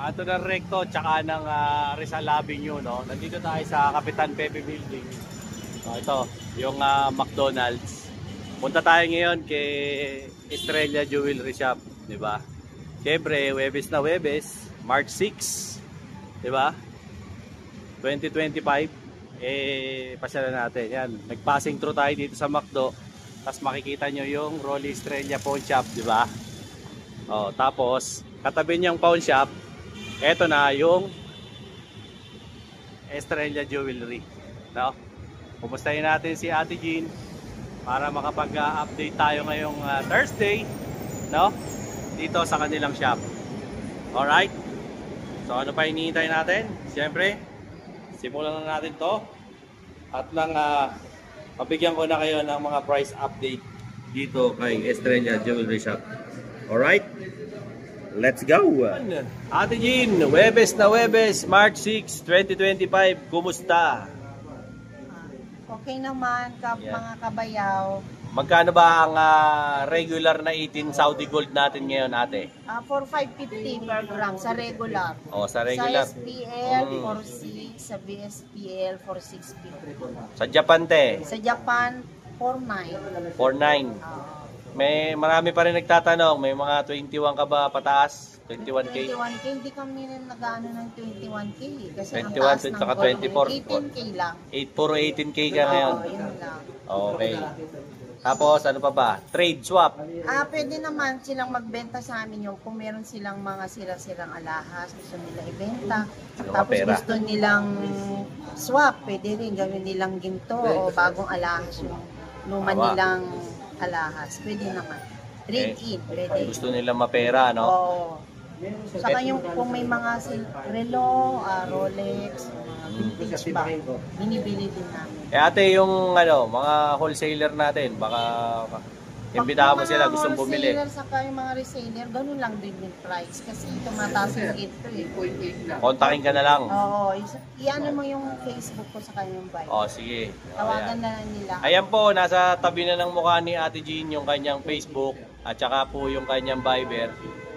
Ato ng Recto tsaka ng Rizal Avenue, no? Nandito tayo sa Kapitan Pepe Building. Ito, yung McDonald's. Punta tayo ngayon kay Estrella Jewelry Shop, di ba? Siyempre, Webes na Webes, March 6, di ba? 2025. Pasyalan natin. Yan, nag-passing through tayo dito sa McDo. Tapos makikita nyo yung Rolly Estrella Pawn Shop, di ba? Tapos, katabi niyang pawn shop, eto na yung Estrella Jewelry, no? Kumustahin natin si Ate Jean para makapag-update tayo ngayong Thursday, no? Dito sa kanilang shop. Alright? So ano pa hinihintay natin? Siyempre, simulan na natin to. At nang mabigyan ko na kayo ng mga price update dito kay Estrella Jewelry Shop. Alright? Let's go! Ate Jean, Webes na Webes, March 6, 2025. Kumusta? Okay naman, mga kabayaw. Magkano ba ang regular na 18 Saudi Gold natin ngayon, ate? 4,550 per gram sa regular. Sa regular. Sa SPL, 4,600. Sa BSPL, 4,650. Sa Japan, te? Sa Japan, 4,900. 4,900. May marami pa rin nagtatanong, may mga 21 ka ba pataas? 21K? 21K, hindi kami nag-ano ng 21K. Kasi 21 ang taas ng saka 24. 18K lang. 18 ka ngayon. Yun lang. Okay. Tapos ano pa ba? Trade swap. Pwede naman silang magbenta sa amin yung kung meron silang mga sira-sirang alahas, gusto nila ibenta. Tapos gusto nilang swap, pwede rin gawin nilang ginto o bagong alahas yung luma nilang alahas. Pwede naman. Trade-in, pwede. Gusto nila mapera, no? Oo. Saka yung kung may mga relo, Rolex, vintage ba, binibili din namin. Ate, yung mga wholesaler natin, baka imbitahan mo sila, gustong bumili. Mga wholesaler saka yung mga reseller, ganun lang din yung price. Kasi tumataas yung ito eh. Kontakin ka na lang. Oo. Iano mo yung Facebook ko sa kanyang buy. Sige. Tawagan na nila. Ayan po, nasa tabi na ng mukha ni Ate Jean yung kanyang Facebook at saka po yung kanyang Viber.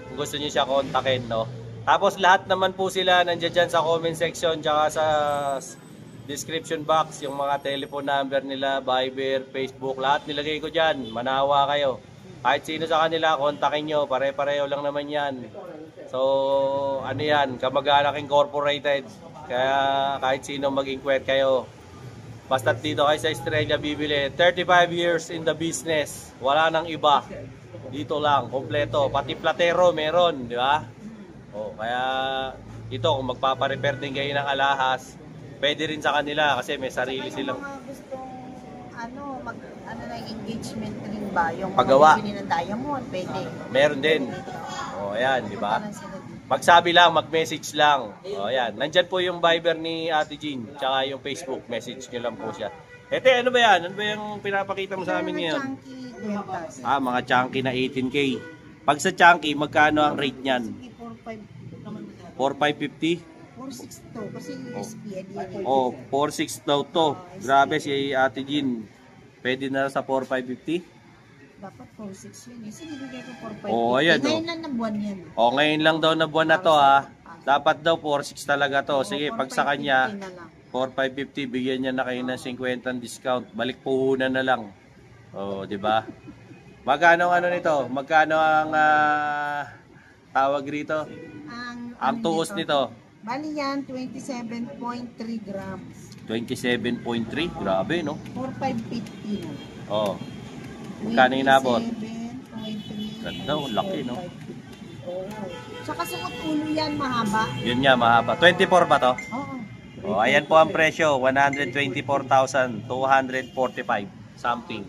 Kung gusto niyo siya kontakin, no? Tapos lahat naman po sila nandiyan dyan sa comment section tsaka sa description box, yung mga telephone number nila, Viber, Facebook, lahat nilagay ko dyan. Manawa kayo. Kahit sino sa kanila, kontakin nyo. Pare-pareho lang naman yan. So, ano yan, kamag-anak incorporated. Kaya kahit sino mag-inquire kayo. Basta dito kayo sa Estrella bibili. 35 years in the business. Wala nang iba. Dito lang, kompleto. Pati platero meron, di ba? Kaya ito, kung magpaparepair din kayo ng alahas, pwede rin sa kanila kasi may sarili silang mga gustong na engagement rin ba? Yung paggawa ng diamond, pwede. Meron din. Ayan, di ba? Magsabi lang, mag-message lang. Ayan. Nandyan po yung Viber ni Ate Jean, tsaka yung Facebook, message nyo lang po siya. Ete, ano ba yan? Ano ba yung pinapakita mo sa amin ngayon? Mga chunky na 18K. Pag sa chunky, magkano ang rate niyan? 4,550? 4,600 to, kasi SPL yan. 4,600 daw to. Grabe si Ate Jean. Pwede na sa 4,550? Dapat 4,600 yun. Sige, bigay ko 4,550. Ayan, ngayon lang na buwan yan. Ngayon lang daw na buwan na to, ha. Dapat daw 4,600 talaga to. Sige, pag sa kanya 4,550, bigyan niya na kayo ng 50 discount. Balik puhunan na lang. Di ba? Magkano nito? Magkano ang tawag rito? Ang tuos nito? Bali yan, 27.3 grams. 27.3? Grabe, no? 4,550. Magkano inabot? 27.3. Ganda, laki, no? Saka suot ulo yan, mahaba. Yun nga, mahaba. 24 ba to? Oo. Ayan po ang presyo, 124,245 something.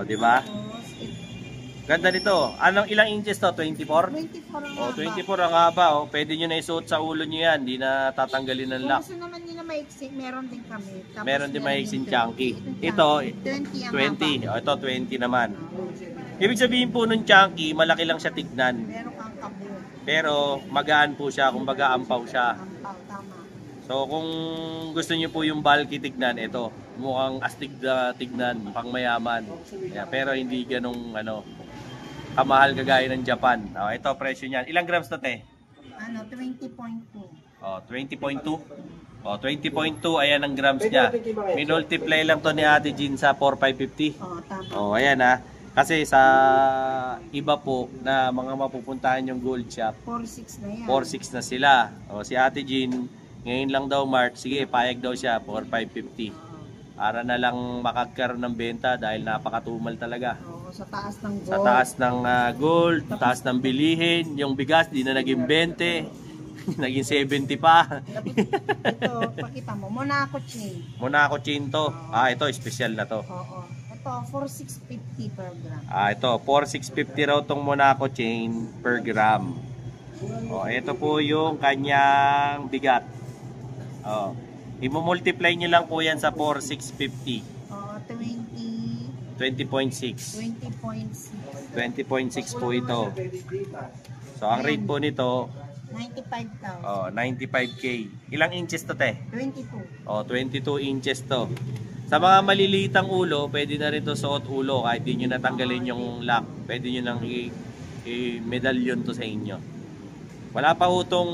Di ba? Ganda nito. Ilang inches to? 24? 24 ang haba. 24 ang haba. Pwede nyo na isuot sa ulo nyo yan. Hindi na tatanggalin ng lock. Gusto naman nila maiksi, meron din kami. Tapos meron din maiksing chunky. Ito, 20 ang 20. Ito, 20 naman. Ibig sabihin po nung chunky, malaki lang siya tignan. Meron kang kabo. Pero magaan po siya, kumbaga ampaw siya. Ampaw, tama. So kung gusto niyo po yung bulky tignan, ito. Mukhang astig na tignan, pang mayaman. Pero hindi ganong kamahal kagaya ng Japan. Ito presyo niyan. Ilang grams to, te? Ano, 20.2. Oh, 20.2. Oh, 20.2, ayan ang grams niya. Minultiply lang to ni Ate Jean sa 4,550. Oo, tama. Oh, ayan ha. Kasi sa iba po na mga mapupuntahan yung gold shop, 4.6 na yan. 4,600 na sila. Oh, si Ate Jean, ngayon lang daw March, sige, payag daw siya, 4,550. Para na lang makagkaroon ng benta dahil napakatumal talaga. Oo, sa taas ng gold. Sa taas ng gold, taas ng bilihin, yung bigas di na naging 20, naging 70 pa. Ito, pakita mo, Monaco chain. Monaco chain to. Ah, ito, special na to. Oo. Ito, 4,650 per gram. Ah, ito, 4,650 raw tong Monaco chain per gram. Oh, ito po yung kanyang bigat. Oh, i-multiply nyo lang po yan sa 4,650. Oo, 20.6. 20.6. 20.6 po ito. So, ang rate po nito, 95,000. oh, 95K. Ilang inches to, te? 22. Oh, 22 inches to. Sa mga maliliitang ulo, pwede na rin to suot ulo kahit di nyo natanggalin yung lock. Pwede nyo nang i-medallion to sa inyo. Wala pa utong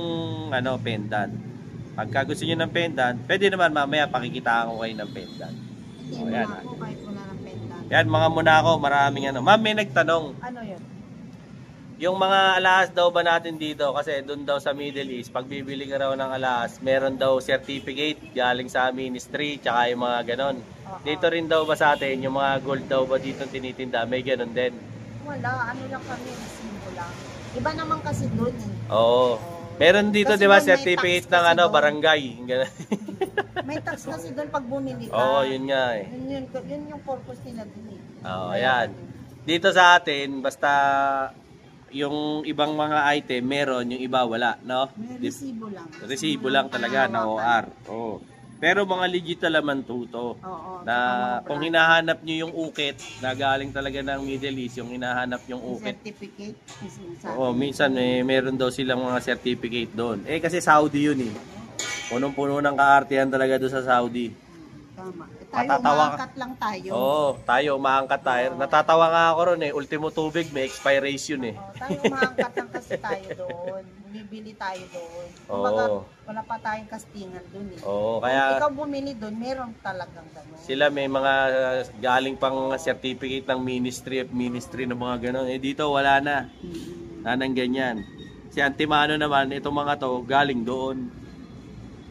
ano, pendant. Pagka gusto nyo ng pendant, pwede naman mamaya pakikitaan ko kayo ng pendant. Hindi Oh, mo yan, ako kahit wala ng pendant. Yan, mga Monaco, maraming ano. Ma'am, may nagtanong. Ano yun? Yung mga alahas daw ba natin dito, kasi doon daw sa Middle East, pag bibili ka raw ng alahas, meron daw certificate galing sa ministry, tsaka yung mga ganon. Dito rin daw ba sa atin, yung mga gold daw ba dito tinitinda, may ganon din? Wala, ano lang kami, resibo lang. Iba naman kasi doon eh. Oo. Meron dito, Kasi di ba, doon may certificate tax ng kasi ano, doon. barangay. Ganon. May tax kasi doon pag bumili ka. Oo, yun nga eh. Yun yung purpose nila doon eh. Oo, ayan. Dito sa atin, basta yung ibang mga item meron, yung iba wala, no? May resibo lang. Resibo lang talaga na OR. Oo. Pero mga legit na laman to. Oo. Na kung hinahanap nyo yung ukit na galing talaga ng Middle East, yung hinahanap yung ukit. Certificate. Oo, minsan meron daw silang mga certificate doon. Eh kasi Saudi yun eh. Punong-puno ng kaartihan talaga doon sa Saudi. Tama. Tayo Matatawa ka. umaangkat lang tayo. Oo, tayo umaangkat tayo. Natatawa nga ako ron eh. Ultimo tubig, may expiration eh. Tayo umaangkat lang kasi tayo doon. Bibili tayo doon. Kumbaga, wala pa tayong kastingan doon eh. Oo, Kung kaya ikaw bumili doon, meron talagang gano'n. sila may mga galing pang certificate ng ministry ng mga ganon. Eh dito wala na. Nanang ganyan. Si Antimano naman, itong mga to galing doon.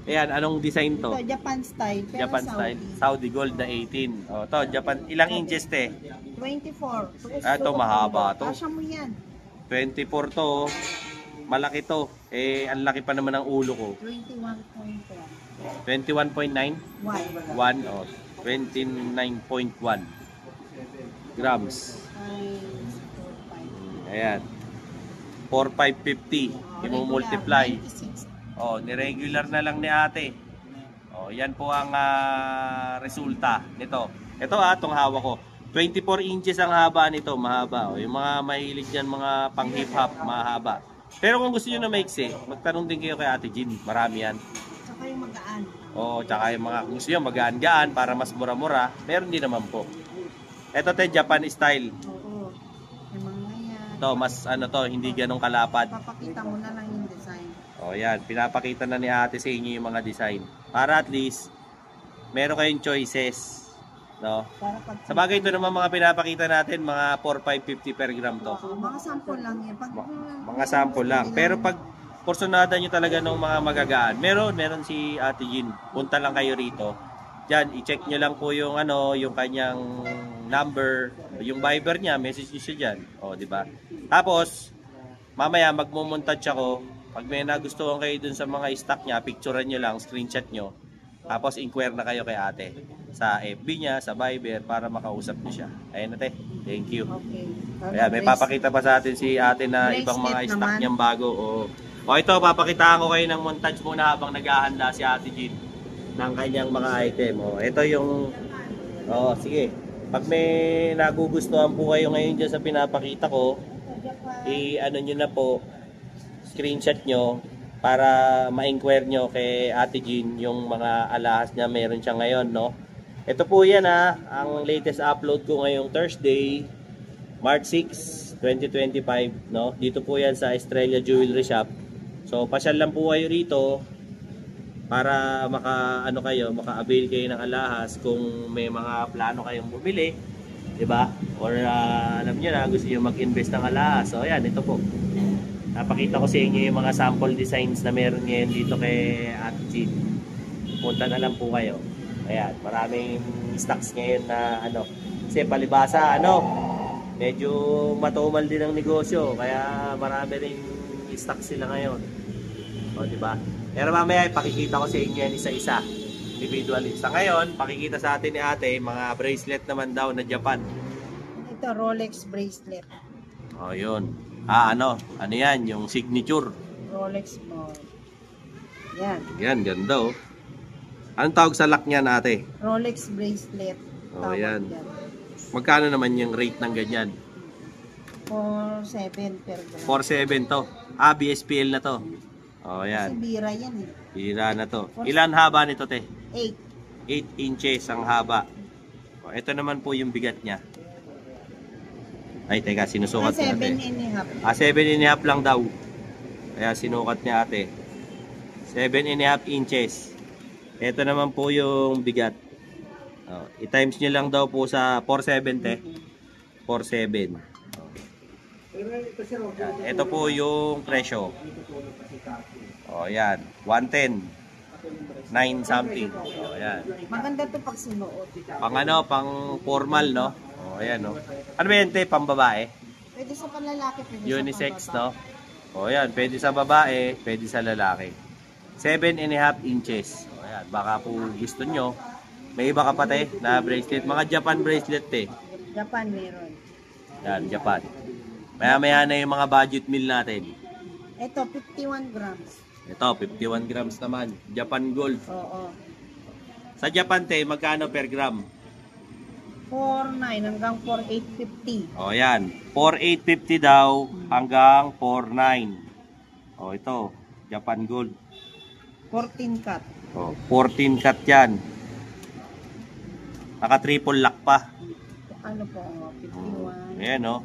Ayan, anong design to? Ito, Japan style. Pero Japan Saudi. style. Saudi gold na 18. O, to, Japan. Ilang inches te? 24. Ah, ito, mahaba to. Kasya mo yan. 24 to. Malaki to. Eh, ang laki pa naman ng ulo ko. 21.1. 21.9? 1 o 29.1 grams. Ayan. 4,550. I-multiply. Oh, ni-regular na lang ni ate. Oh, yan po ang resulta nito. Ito itong hawak ko. 24 inches ang haba nito, mahaba. Oh, yung mga mahilig diyan, mga pang hip hop, mahaba. Pero kung gusto niyo na maiksi, magtanong din kayo kay Ate Jean. Marami yan. Tsaka yung magaan. Oh, tsaka yung mga kung gusto niyo magaan-gaan para mas mura-mura, meron din naman po. Ito te Japan style. Oo. Yung mga yan. To, mas ano to, hindi ganong kalapad. Papakita mo na lang yung design. O yan, pinapakita na ni ate sa inyo yung mga design. Para at least, meron kayong choices. No? Para pag... Sa bagay ito naman mga pinapakita natin, mga 4,550 per gram to. Mga sample lang yan. Pag, Mga sample lang. Pero pag porsyonada nyo talaga ng mga magagaan, meron si Ate Jean. Punta lang kayo rito. Diyan, i-check nyo lang po yung yung kanyang number, yung Viber niya, message nyo siya dyan. O, di ba? Tapos, mamaya magmumontage ako. Pag may nagustuhan kayo dun sa mga stock niya, picturean nyo lang, screenshot nyo. Tapos inquire na kayo kay ate. Sa FB niya, sa Viber, para makausap nyo siya. Ayun ate, thank you. Okay. Ayan, may papakita pa sa atin si ate na ibang mga stock niyang bago. O ito, papakitaan ko kayo ng montage muna habang naghahanda si Ate Jean ng kanyang mga item. O, ito yung, sige. Pag may nagugustuhan po kayo ngayon dyan sa pinapakita ko, i-ano nyo na po, screenshot nyo para ma-inquire nyo kay Ate Jean yung mga alahas niya meron siya ngayon, no? Ito po yan ang latest upload ko ngayong Thursday, March 6, 2025, no? Dito po yan sa Estrella Jewelry Shop. So pasyal lang po kayo rito para maka-avail kayo ng alahas kung may mga plano kayong bumili, 'di ba? Or alam niyo na gusto niyo mag-invest ng alahas. So ayan, ito po. Napakita ko sa inyo yung mga sample designs na meron ngayon dito kay Ate Jean. Punta na lang po kayo. Ayan, maraming stocks ngayon na kasi palibasa medyo matumal din ang negosyo, kaya marami ring stocks sila ngayon. O, di ba? Pero mamaya ipakikita ko sa inyo yan isa-isa. Individually. Sa ngayon, pakikita sa atin ni Ate mga bracelet naman daw na Japan. Ito, Rolex bracelet. O, yun. Ano yan? Yung signature. Rolex mo. Yan. Yan, ganda oh. Anong tawag sa lock niyan, Ate? Rolex bracelet. O, yan. Magkano naman yung rate ng ganyan? 4.7 per gram. 4.7 to. BSPL na to. O, yan. Kasi bira yan eh. Bira na to. Ilan haba nito, te? 8. 8 inches ang haba. O, ito naman po yung bigat niya. Ay, teka, sinusukat niya, ate. 7.5. 7.5 lang daw. Kaya sinukat niya, ate. 7.5 inches. Ito naman po yung bigat. O, i-times nyo lang daw po sa 4.7, te. 4.7. Ito po yung presyo. O, yan. 110. 9 something. O, yan. Maganda to pag sinuot. Pang formal, no? O, ayan, no? Ano ba yan, te? Pang babae? Pwede sa panlalaki, pwede Unisex, sa no? O, yan. Pwede sa babae, pwede sa lalaki. 7.5 inches. O, yan. Baka po gusto nyo. May iba ka pa, te, na bracelet. Mga Japan bracelet, te. Japan meron. Yan, Japan. Maya-maya na yung mga budget meal natin. Ito, 51 grams. Ito, 51 grams naman. Japan Gold. Oo. Sa Japan, te, magkano per gram? 4.9 hanggang 4.850. O, yan. 4.850 daw hanggang 4.9. O, ito. Japan Gold. 14 cut. O, 14 cut yan. Naka triple lock pa. Ano po? 51. Ayan, o.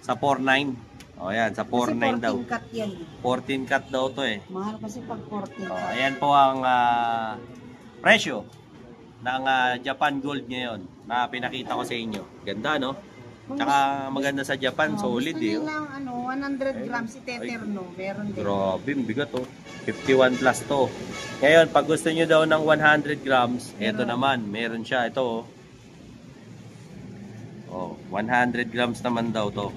Sa 4.9. O, yan. Sa 4.9 daw. 14 cut yan. 14 cut daw to eh. Mahal kasi pag 14 O, cut. ayan po ang presyo ng Japan Gold ngayon na pinakita ko sa inyo. Ganda, no? Tsaka maganda sa Japan, solid eh. Gusto nilang 100 grams si Tether, no? Meron din. Grabe, bigat oh. 51 plus to. Ngayon, pag gusto nyo daw ng 100 grams, eto naman, meron siya. Ito oh. 100 grams naman daw to. Oh,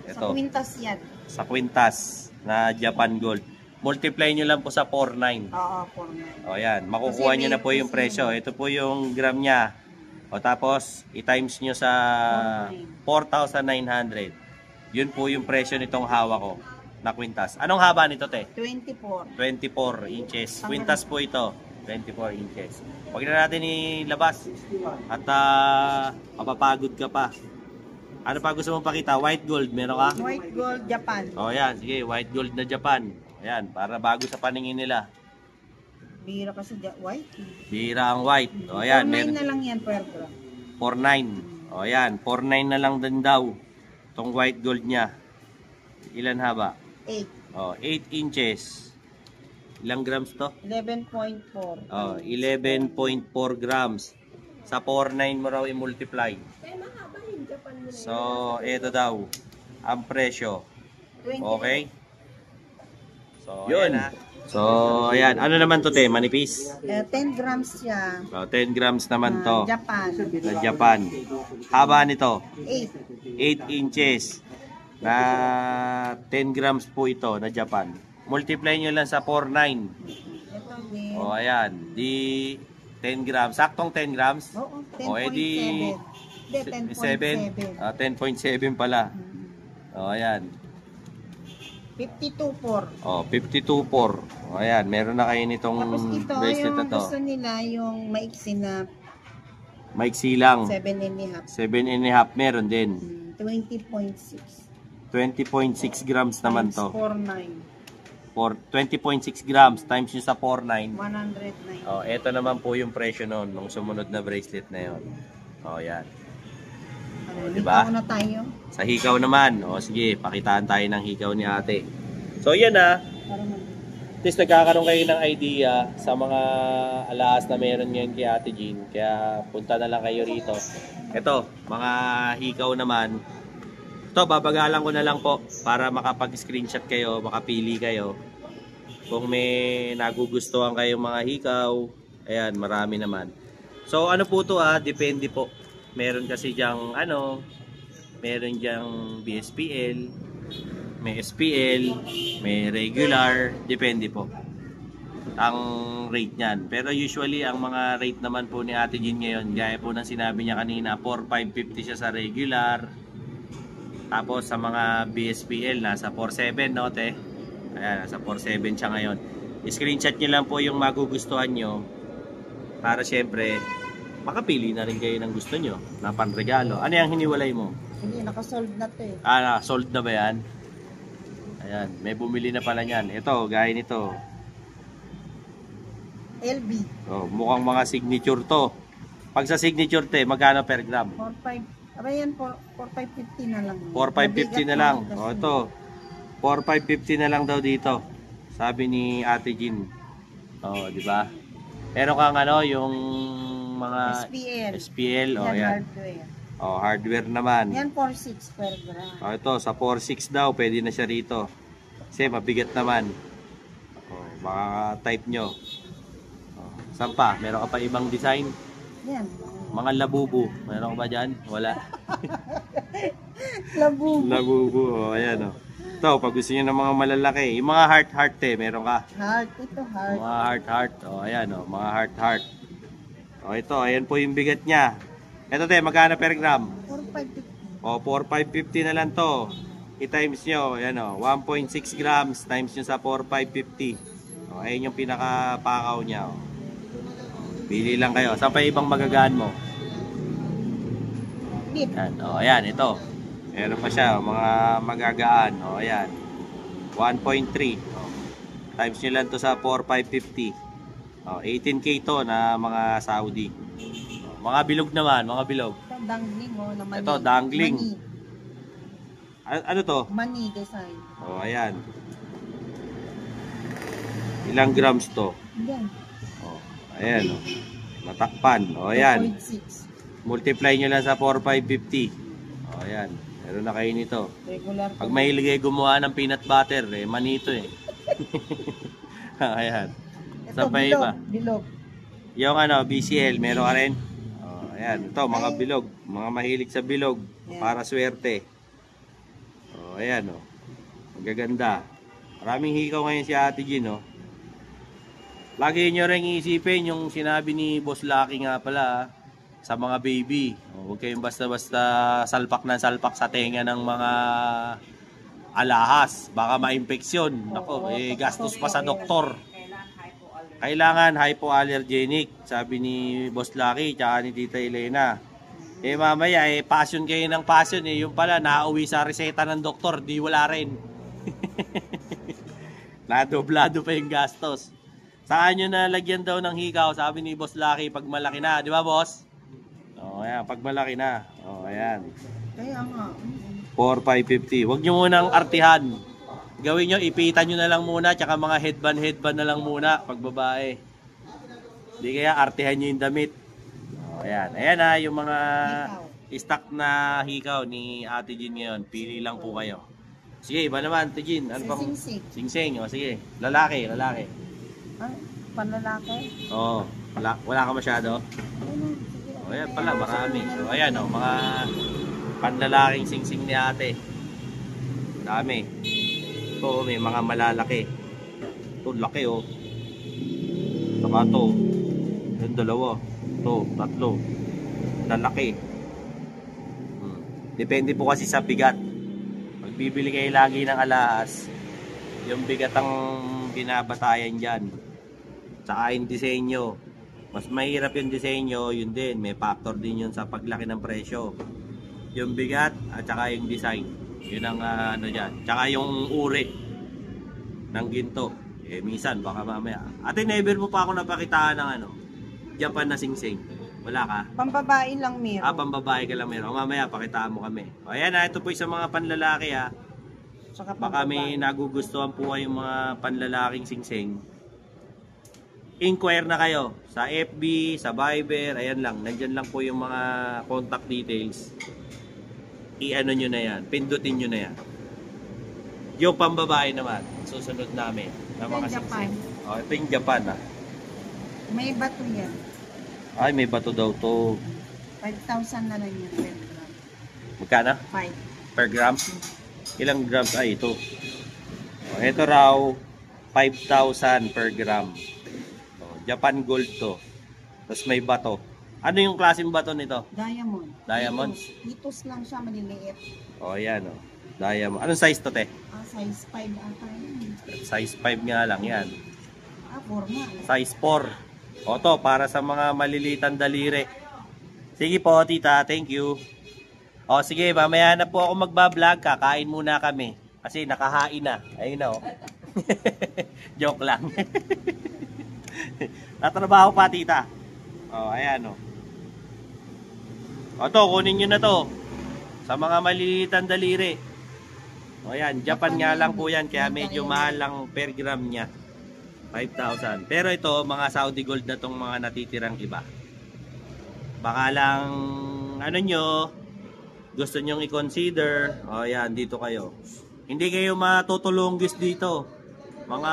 ito. Sa kwintas yan. Sa kwintas na Japan Gold. Multiply nyo lang po sa 4.9. Oo, 4.9. O yan, makukuha nyo na po yung presyo. Ito po yung gram niya. O tapos, i-times nyo sa 4,900. Yun po yung presyo nitong hawak ko na kwintas. Anong haba nito, te? 24. 24 inches. Kwintas po ito. 24 inches. Huwag na natin ilabas. At mapapagod ka pa. Ano pa gusto mong pakita? White gold, meron ka? White gold, Japan. O yan, sige. White gold na Japan. Ayan, para bago sa paningin nila. Bira kasi white. Bira ang white. O ayan, 4.9 na lang yan per gram. 4.9. O ayan, 4.9 na lang din daw. Itong white gold niya. Ilan haba? 8. O, 8 inches. Ilang grams to? 11.4. O, 11.4 grams. Sa 4.9 mo raw i-multiply. So, ito daw. Ang presyo. 20. Okay? So, yun. So, ayan. Ano naman to, te? Manipis? 10 grams siya. So, 10 grams naman to. Japan. Na Japan. Haba nito? 8. 8 inches. Na 10 grams po ito na Japan. Multiply nyo lang sa 4.9. Ito din. O, ayan. Di 10 grams. Saktong 10 grams? Oo, O, edi 10.7. 10.7 pala. O, ayan. 52.4. O, 52.4. O, ayan. Meron na kayo nitong Tapos ito, bracelet yung na to. gusto nila, yung maiksi na Maiksi lang. 7.5. 7.5 meron din. 20.6. 20.6 grams naman to. 4.9. 20.6 grams times yung sa 4.9. 109. Oh, ito naman po yung presyo noon nung sumunod na bracelet na yon. Oh, yan. Diba? Hikaw na tayo. Sa hikaw naman. O sige, pakitaan tayo ng hikaw ni ate. So yan na. Para mag- At least nagkakaroon kayo ng idea sa mga alahas na meron ngayon kay Ate Jean. Kaya punta na lang kayo rito. Ito, mga hikaw naman. Ito, babagalan ko na lang po para makapag-screenshot kayo, makapili kayo. Kung may nagugustuhan kayong mga hikaw, ayan, marami naman. So ano po to depende po. Meron kasi diyang meron diyang BSPL, may SPL, may regular, depende po ang rate niyan. Pero usually ang mga rate naman po ni Ate Jean ngayon, gaya po ng sinabi niya kanina, 4,550 siya sa regular. Tapos sa mga BSPL nasa 4,700, no te? Ayan, nasa 4,700 siya ngayon. I-screenshot niyo lang po yung magugustuhan niyo para syempre makapili na rin kayo ng gusto niyo na panregalo. Ano yung hiniwalay mo? Hindi, nakasolve na to eh. Sold na ba yan? Ayan, may bumili na pala niyan. Ito, gaya nito. LB. Oh, mukhang mga signature to. Pag sa signature te, magkano per gram? 4,500. Aba yan, 4,550 na lang. 4,550 na lang. Oh, ito. 4,550 na lang daw dito. Sabi ni Ate Jean. Oh, di ba? Pero kang yung mga SPL, oh, yan. Hardware. Oh, hardware naman. Yan 4,600 per gram. Oh, ito sa 4,600 daw, pwede na siya rito. Kasi mabigat naman. Oh, baka type nyo. Oh, saan pa? Meron ka pa ibang design? Yan. Mga labubu. Meron ka ba dyan? Wala. Labubo. Labubu. Oh, ayan oh. Ito, pag gusto nyo ng mga malalaki. Yung mga heart meron ka. Heart. Ito, heart. Mga heart. Oh, ayan oh. Mga heart. Oh, ito. Ayan po yung bigat niya. Ito te, magkano per gram? 4,550. O, 4,550 na lang to. I-times nyo, ayan o, 1.6 grams times nyo sa 4,550. O, ayun yung pinaka-pakaw niya. O. Pili lang kayo. Saan pa ibang magagaan mo? Beef. Ayan, o, ayan, ito. Meron pa siya, o, mga magagaan. O, ayan. 1.3. O, times nyo lang to sa 4,550. O, 18K to na mga Saudi. Mga bilog naman, mga bilog. Ito, dangling na mani. Ito, dangling. Mani. Ano to? Mani design. Oh, ayan. Ilang grams to? Yan. Oh, ayan. Oh. Matakpan. Oh, ayan. 2.6. Multiply nyo lang sa 4,550. Oh, ayan. Meron na kayo nito. Regular. Pag mahilig kayo gumawa ng peanut butter, manito eh. Ayan. Ito, Sa pa iba. bilog. Yung BCL, meron ka rin. Ayan, ito mga bilog, mga mahilig sa bilog, para swerte. Oh, ayan oh. Magaganda. Maraming hikaw ngayon si Ate Jean, oh. Lagi nyo rin iisipin yung sinabi ni Boss Lucky nga pala sa mga baby. Oh, huwag kayong basta-basta salpak ng sa tenga ng mga alahas. Baka ma-infeksyon. Nako, gastos pa sa doktor. Kailangan hypoallergenic, sabi ni Boss Lucky tsaka ni Tita Elena. Mamaya passion kayo ng passion yung pala nauwi sa reseta ng doktor, di wala rin. Nadoblado pa yung gastos. Saan nyo na lagyan daw ng hikaw, sabi ni Boss Lucky pag malaki na, di ba boss? Oh, ayan, pag malaki na. Oh, ayan. Kaya nga. 4,550. Huwag nyo munang artihan. Gawin nyo, ipitan nyo na lang muna, tsaka mga headband na lang muna pag babae. Hindi kaya artihan nyo yung damit. O, ayan. Ayan yung mga stock na hikaw ni Ate Jean ngayon. Pili lang po kayo. Sige, iba naman, Ate Jean. Ano pang? Singsing. Singsing. O, sige. Lalaki. Ah, panlalaki? Oo. Wala ka masyado? O, ayan pala, marami. O, ayan mga panlalaking singsing ni ate. Dami. Ito, may mga malalaki. Ito, laki oh. Saka ito. Yung dalawa. Ito, tatlo. Lalaki. Depende po kasi sa bigat. Pag bibili kayo lagi ng alahas, yung bigat ang binabatayan dyan. Tsaka yung disenyo. Mas mahirap yung disenyo, yun din. May factor din yun sa paglaki ng presyo. Yung bigat at saka yung design. Yun ang dyan. Tsaka yung uri ng ginto. Minsan baka mamaya. Ate, never mo pa ako napakitaan ng Japan na singsing. Wala ka? Pambabae lang meron. Pambabae ka lang meron. O, mamaya, pakitaan mo kami. O, ayan na, ito po yung sa mga panlalaki ha. Saka Baka may pambabae. nagugustuhan po kayong mga panlalaking singsing. Inquire na kayo sa FB, sa Viber, ayan lang. Nandyan lang po yung mga contact details. I-ano nyo na yan. Pindutin nyo na yan. Yung pambabae naman, susunod namin. Na mga Ito yung Japan. singsing. O, ito yung Japan ha. May bato yan. Ay, may bato daw to. 5,000 na lang yun per gram. Magkano? 5. Per gram? Ilang grams? Ay, ito. O, ito raw, 5,000 per gram. O, Japan gold to. Tapos may bato. Ano yung klaseng bato nito? Diamond. Diamonds? Itos lang siya, maliliit. O, yan o. Diamond. Anong size to, te? Size 5 ata yun. Size 5 nga lang yan. Forma. Size 4. O, to, para sa mga malilitan daliri. Sige po, tita. Thank you. O, sige, mamaya na po ako magbablog. Kakain muna kami. Kasi nakahain na. Ayun na, o. Joke lang. Tatrabaho pa, tita. O, ayan, o. O, to, kunin nyo na to. Sa mga malilitan daliri. O, ayan. Japan nga lang po yan. Kaya medyo mahal lang per gram niya. 5,000. Pero ito, mga Saudi gold na tong mga natitirang iba. Baka lang, ano nyo, gusto nyong i-consider. O yan, dito kayo. Hindi kayo matutulunggis dito. Mga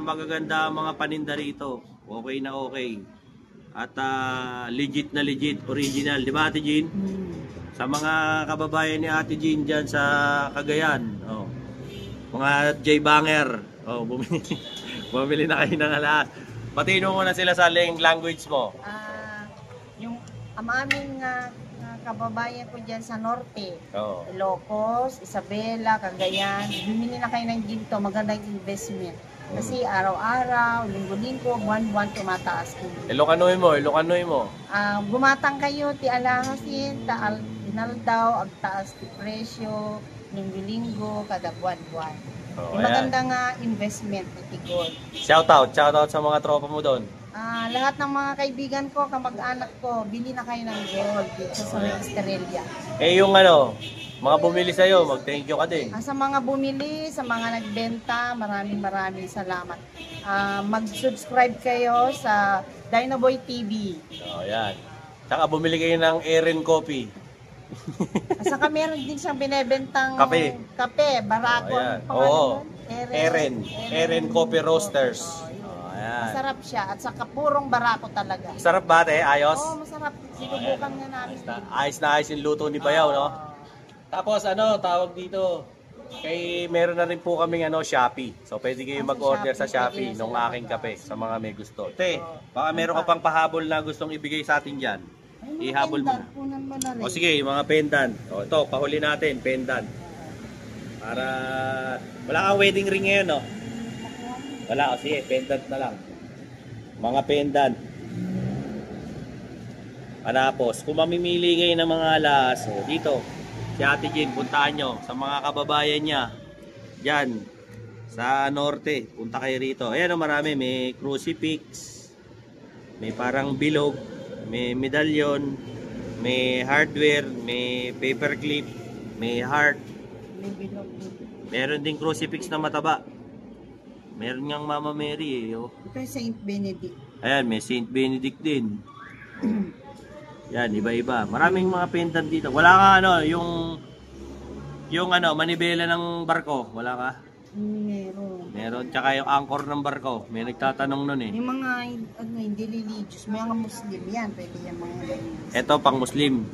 magaganda mga paninda rito. Okay na okay. At legit na legit, original. Di ba, Ate Jean? Sa mga kababayan ni Ate Jean dyan sa Cagayan. O, mga J-Banger. O, bumili na kayo ng alas. Patino mo na sila sa language mo. Yung aming kababayan ko dyan sa norte, Oo. Ilocos, Isabela, Cagayan, bumili na kayo ng ginto, magandang investment. Kasi araw-araw, linggo-linggo, buwan-buwan tumataas. Ilocanoy mo, Ilocanoy mo. Gumatang kayo, ti alahasin, taal dinaldaw, ang taas ti presyo, linggo-linggo, kada buwan-buwan. Oh, Magandang investment iti gold. shout out sa mga tropa mo doon. Lahat ng mga kaibigan ko, kamag-anak ko, bili na kayo ng gold dito sa Estrella. Yung mga bumili sa'yo, mag-thank you ka din. Sa mga bumili, sa mga nagbenta, maraming salamat. Mag-subscribe kayo sa Dinoboy TV. Oh, yan. Saka bumili kayo ng Erin Coffee. Saka meron din siyang binebentang Kape, barako. Oo. Erin Coffee Roasters. Oh, yan. Masarap siya at saka purong barako talaga. Sarap ba, te? Ayos? Oo, masarap. Sinubukan nga namin. Ayos na ayos yung luto ni Bayaw, no? Tapos tawag dito. Meron na rin po kaming Shopee. So pwede kayo mag-order sa Shopee nung aking kape sa mga may gusto. Te, baka meron ka pang pahabol na gustong ibigay sa atin diyan. Ihabol mo na. O sige, yung mga pendant. O ito, pahuli natin, pendant. Para wala kang wedding ring ngayon, no? Wala, o sige, pendant na lang. Mga pendant. Tapos, kung mamimili kayo ng mga alas, dito, si Ate Jean, puntahan nyo sa mga kababayan niya. Diyan, sa norte, punta kayo rito. Ayan o, marami. May crucifix, may parang bilog, may medallion, may hardware, may paperclip, may heart. Meron ding crucifix na mataba. Meron ngang Mama Mary eh. Oh. Ito yung Saint Benedict. Ayan, may Saint Benedict din. Yan, iba-iba. Maraming mga pendant dito. Wala ka yung manibela ng barko. Wala ka? Meron. Tsaka yung anchor ng barko. May nagtatanong nun eh. Yung mga hindi religious, mga Muslim yan. Pwede yan mga religious. Ito pang Muslim.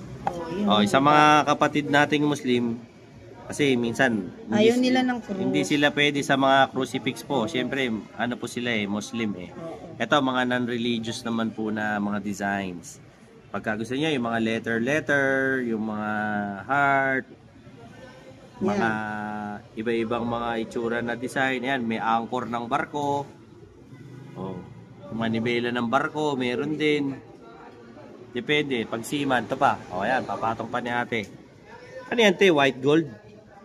Sa mga kapatid nating Muslim, kasi minsan ayaw nila ng cross. Hindi sila pwede sa mga crucifix po. Siyempre, po sila Muslim eh. Ito mga non-religious naman po na mga designs. Pagka gusto niya yung mga letter, yung mga heart, mga iba-ibang mga itsura na design. Yan, may anchor ng barko. Manibela ng barko, meron din. Depende, pag seaman, ito pa. Ayan, papatong pa ni ate. Ano yan, te? White gold?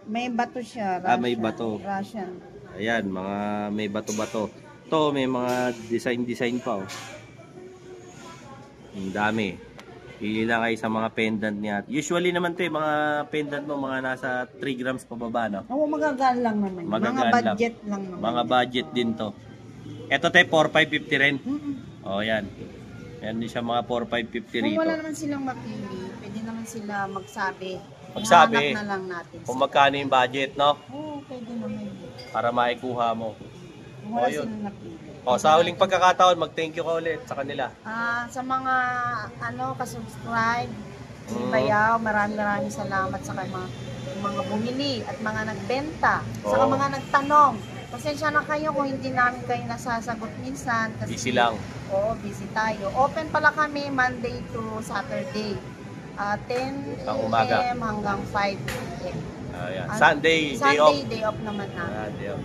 May bato siya. Russian. May bato. Russian. Ayan, mga may bato-bato. Ito, may mga design pa. Ang dami. Pili lang kayo sa mga pendant niya. Usually naman 'to, mga pendant mo mga nasa 3 grams pababa, no? Oo, magagaan lang naman. Magagaan Mga budget lang naman. Mga budget din 'to. Ito te 4,550 rin. Mm-mm. Oh, yan. Yan din siya mga 4,550 Kung rito. wala naman silang mapili, pwede naman sila magsabi. Magsabi. Ihahanap na lang natin. Kung magkano yung budget, no? Oo, pwede naman. Para maikuha mo. Kung wala yun. silang napili. O, sa huling pagkakataon, mag-thank you ka ulit sa kanila. Sa mga kasubscribe, Mm. Bayaw, maraming salamat sa mga bumili at mga nagbenta, saka Oo. mga nagtanong. Pasensya na kayo kung hindi namin kayo nasasagot minsan. Kasi, Busy lang. Oo, busy tayo. Open pala kami Monday to Saturday. 10 Ang umaga. a.m. hanggang 5 p.m. Ayan. At Sunday, day off. Day off naman na. Ayan, day off.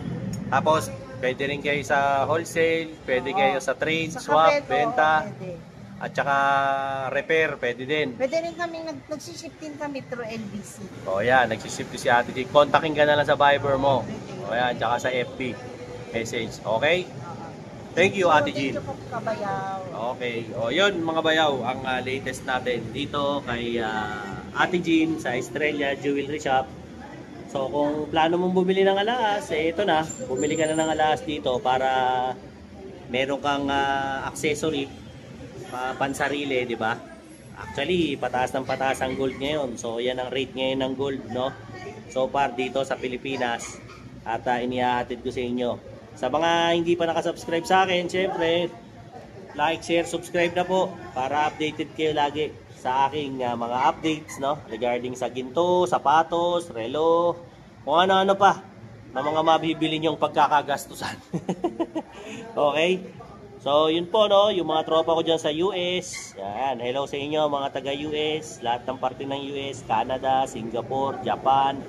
Tapos, pwede rin kayo sa wholesale, pwede Oo. kayo sa trade, Sa swap, kapeto, benta, pwede. at saka repair, pwede din. Pwede rin kami, nagsiship din kami through LBC. O yan, nagsisip si Ate G. Kontakin ka na lang sa Viber mo. O yan, tsaka sa FB message. Okay? Thank you, Ate G. Thank you po, Kabayaw. Okay. O yun mga bayaw, ang latest natin dito kay Ate Jean sa Estrella Jewelry Shop. So kung plano mong bumili ng alahas, ito na. Bumili ka na ng alahas dito para meron kang accessory pansarili, di ba? Actually, pataas ng pataas ang gold ngayon. So yan ang rate ngayon ng gold, no? So far dito sa Pilipinas. At inihahatid ko sa inyo. Sa mga hindi pa nakasubscribe sa akin, syempre, like, share, subscribe na po para updated kayo lagi sa aking mga updates, no? Regarding sa ginto, sapatos, relo, kung ano-ano pa na mga mabibili nyong pagkakagastusan. Okay? So, yun po, no? Yung mga tropa ko dyan sa US. Yan. Hello sa inyo, mga taga-US. Lahat ng parte ng US. Canada, Singapore, Japan,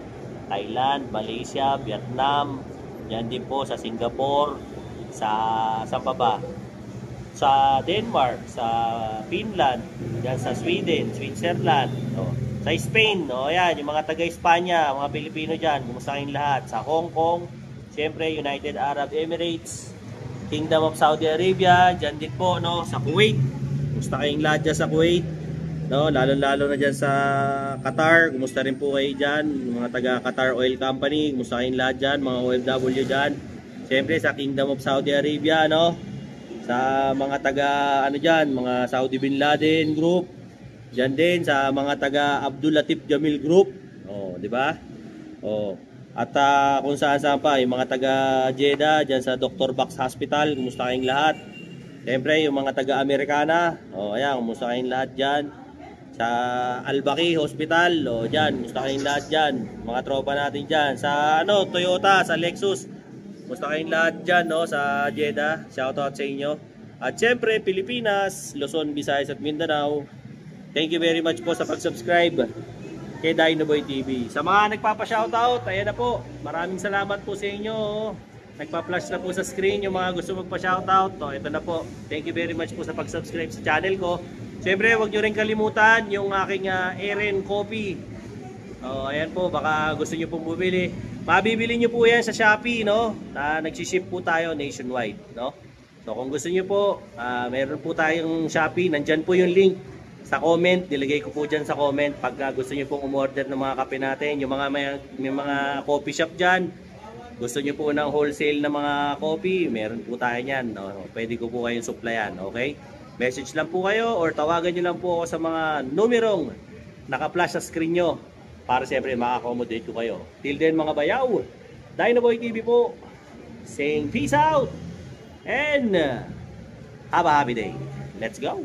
Thailand, Malaysia, Vietnam. Yan din po sa Singapore. Saan pa ba? Sa Denmark, sa Finland, yan sa Sweden, Switzerland, sa Spain, yan, yung mga taga-Espanya, mga Pilipino dyan, kumusta kayong lahat? Sa Hong Kong, siyempre, United Arab Emirates, Kingdom of Saudi Arabia, dyan din po, no, sa Kuwait, kumusta kayong lahat dyan sa Kuwait, no, lalo-lalo na dyan sa Qatar, kumusta rin po kayo dyan, mga taga-Qatar Oil Company, kumusta kayong lahat dyan, mga OFW dyan, siyempre sa Kingdom of Saudi Arabia, no, sa mga taga dyan, mga Saudi Bin Laden Group, dyan din sa mga taga Abdul Latif Jamil Group, di ba? At kung saan pa, yung mga taga Jeddah, dyan sa Dr. Bax Hospital, kumusta kayong lahat? Siyempre, yung mga taga Americana, ayan, kumusta kayong lahat dyan? Sa Al-Baqi Hospital, dyan, kumusta kayong lahat dyan? Mga tropa natin dyan. Sa Toyota, sa Lexus, kumusta kayong lahat dyan, no? Sa Jeddah, shoutout sa inyo. At syempre, Pilipinas, Luzon, Visayas at Mindanao. Thank you very much po sa pag-subscribe kay Dinoboy TV. Sa mga nagpapa-shoutout, ayan na po. Maraming salamat po sa inyo. Nagpa-flash na po sa screen yung mga gusto magpa-shoutout. Ito na po. Thank you very much po sa pag-subscribe sa channel ko. Syempre, huwag nyo rin kalimutan yung aking Eren Coffee. Ayan po, baka gusto nyo pong bumili. Mabibili nyo po yan sa Shopee, no? Nagsiship po tayo nationwide, no? So kung gusto nyo po, meron po tayong Shopee. Nandyan po yung link sa comment. Nilagay ko po dyan sa comment. Pag gusto nyo pong umorder ng mga kape natin, yung may mga coffee shop dyan, gusto nyo po ng wholesale na mga coffee, meron po tayo yan, no? Pwede ko po kayong supplyan, okay? Message lang po kayo or tawagan nyo lang po ako sa mga numerong naka-flash sa screen nyo para siyempre maka-accommodate ko kayo. Till then mga bayaw, Dinoboy TV po saying peace out and have a happy day. Let's go!